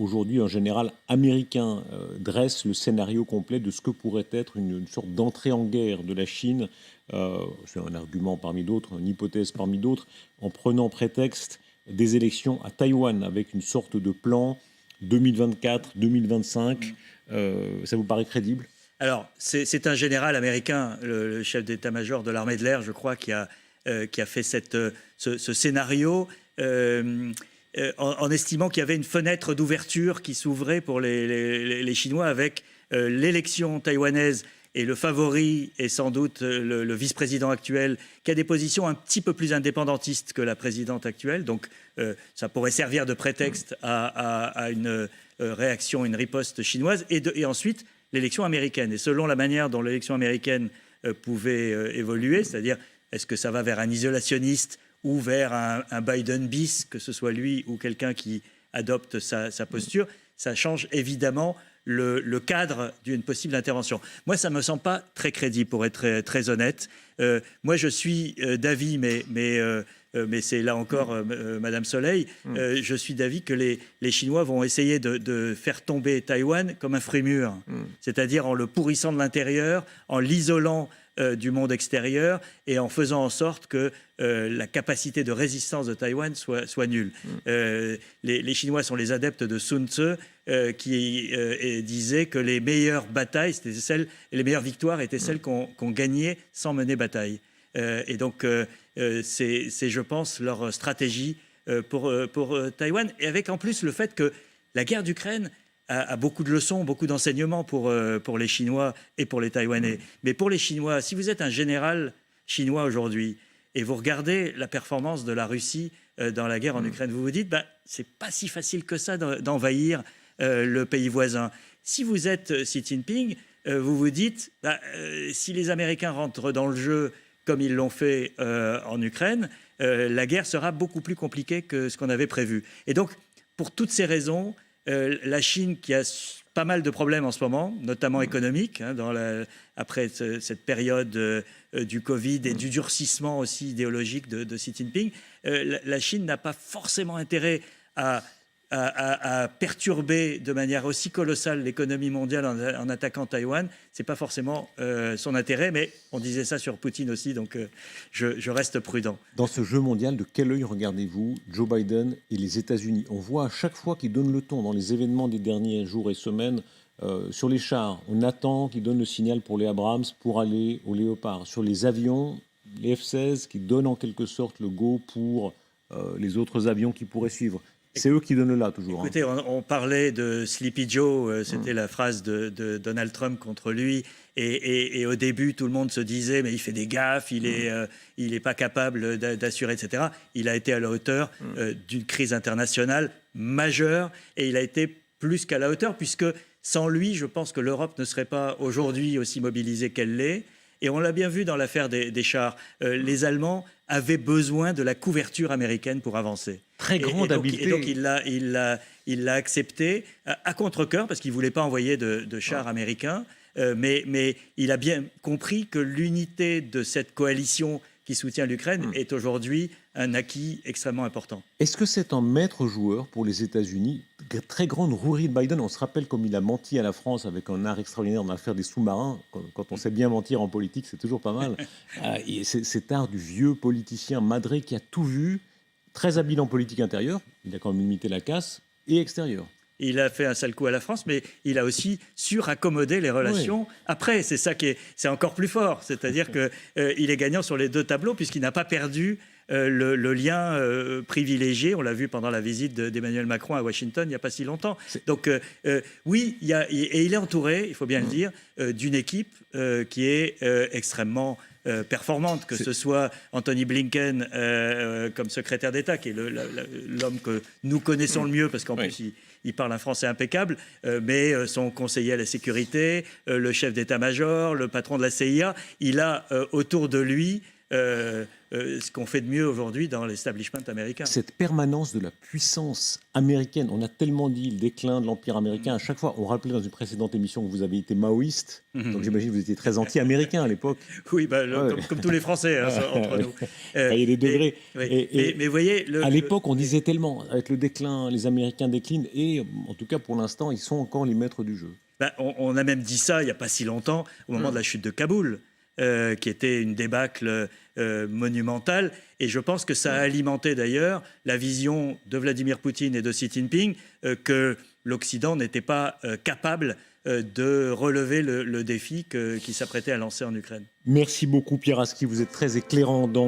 aujourd'hui un général américain dresse le scénario complet de ce que pourrait être une sorte d'entrée en guerre de la Chine. C'est un argument parmi d'autres, une hypothèse parmi d'autres, en prenant prétexte des élections à Taïwan avec une sorte de plan 2024-2025. Ça vous paraît crédible? Alors, c'est un général américain, le chef d'état-major de l'armée de l'air, je crois, qui a fait ce scénario en estimant qu'il y avait une fenêtre d'ouverture qui s'ouvrait pour les Chinois avec l'élection taïwanaise. Et le favori est sans doute le vice-président actuel, qui a des positions un petit peu plus indépendantistes que la présidente actuelle. Donc, ça pourrait servir de prétexte à une réaction, une riposte chinoise. Et ensuite, l'élection américaine. Et selon la manière dont l'élection américaine pouvait évoluer, c'est-à-dire est-ce que ça va vers un isolationniste ou vers un Biden bis, que ce soit lui ou quelqu'un qui adopte sa posture, ça change évidemment le cadre d'une possible intervention. Moi, ça ne me semble pas très crédible, pour être très, très honnête. Moi, je suis d'avis, mais c'est là encore Madame Soleil, je suis d'avis que les Chinois vont essayer de faire tomber Taïwan comme un fruit mûr, c'est-à-dire en le pourrissant de l'intérieur, en l'isolant du monde extérieur et en faisant en sorte que la capacité de résistance de Taïwan soit nulle. Les Chinois sont les adeptes de Sun Tzu qui disait que les meilleures batailles, les meilleures victoires étaient celles qu'on gagnait sans mener bataille. Et donc, c'est, je pense, leur stratégie pour Taïwan. Et avec en plus le fait que la guerre d'Ukraine a beaucoup de leçons, beaucoup d'enseignements pour les Chinois et pour les Taïwanais. Mais pour les Chinois, si vous êtes un général chinois aujourd'hui et vous regardez la performance de la Russie dans la guerre en Ukraine, vous vous dites, c'est pas si facile que ça d'envahir le pays voisin. Si vous êtes Xi Jinping, vous vous dites, si les Américains rentrent dans le jeu comme ils l'ont fait en Ukraine, la guerre sera beaucoup plus compliquée que ce qu'on avait prévu. Et donc, pour toutes ces raisons, la Chine, qui a pas mal de problèmes en ce moment, notamment économiques, après cette période du Covid et du durcissement aussi idéologique de Xi Jinping, la Chine n'a pas forcément intérêt à perturber de manière aussi colossale l'économie mondiale en attaquant Taïwan. Ce n'est pas forcément son intérêt, mais on disait ça sur Poutine aussi, donc je reste prudent. Dans ce jeu mondial, de quel œil regardez-vous Joe Biden et les États-Unis? On voit à chaque fois qu'ils donnent le ton dans les événements des derniers jours et semaines, sur les chars, on attend qu'ils donnent le signal pour les Abrams pour aller au Léopard. Sur les avions, les F-16 qui donnent en quelque sorte le go pour les autres avions qui pourraient suivre. C'est eux qui donnent le là, toujours. Écoutez, on parlait de Sleepy Joe, c'était la phrase de Donald Trump contre lui. Et au début, tout le monde se disait, mais il fait des gaffes, il est pas capable d'assurer, etc. Il a été à la hauteur d'une crise internationale majeure et il a été plus qu'à la hauteur, puisque sans lui, je pense que l'Europe ne serait pas aujourd'hui aussi mobilisée qu'elle l'est. Et on l'a bien vu dans l'affaire des chars. Les Allemands avaient besoin de la couverture américaine pour avancer. Très grande habileté. Et donc il l'a accepté à contre-cœur, parce qu'il ne voulait pas envoyer de chars américains. Mais il a bien compris que l'unité de cette coalition qui soutient l'Ukraine est aujourd'hui un acquis extrêmement important. Est-ce que c'est un maître joueur pour les États-Unis? Très grande rouerie de Biden. On se rappelle comme il a menti à la France avec un art extraordinaire dans l'affaire des sous-marins. Quand on sait bien mentir en politique, c'est toujours pas mal. Cet art du vieux politicien madré qui a tout vu, très habile en politique intérieure, il a quand même limité la casse, et extérieure. Il a fait un sale coup à la France, mais il a aussi su raccommoder les relations après. C'est ça c'est encore plus fort. C'est-à-dire qu'il est gagnant sur les deux tableaux, puisqu'il n'a pas perdu le lien privilégié. On l'a vu pendant la visite d'Emmanuel Macron à Washington il n'y a pas si longtemps. Donc oui, il est entouré, il faut bien le dire, d'une équipe qui est extrêmement performante, que ce soit Anthony Blinken comme secrétaire d'État, qui est l'homme que nous connaissons le mieux, parce qu'en plus il parle un français impeccable, mais son conseiller à la sécurité, le chef d'état-major, le patron de la CIA, il a autour de lui ce qu'on fait de mieux aujourd'hui dans l'establishment américain. Cette permanence de la puissance américaine, on a tellement dit le déclin de l'Empire américain, à chaque fois, on rappelait dans une précédente émission que vous avez été maoïste, donc j'imagine que vous étiez très anti-américain à l'époque. Oui, comme tous les Français entre nous. Il y a des degrés. Mais vous voyez... à l'époque, on disait tellement, avec le déclin, les Américains déclinent, et en tout cas pour l'instant, ils sont encore les maîtres du jeu. On a même dit ça il n'y a pas si longtemps, au moment de la chute de Kaboul, qui était une débâcle monumentale. Et je pense que ça a alimenté d'ailleurs la vision de Vladimir Poutine et de Xi Jinping que l'Occident n'était pas capable de relever le défi qu'il s'apprêtait à lancer en Ukraine. Merci beaucoup Pierre Aski, vous êtes très éclairant dans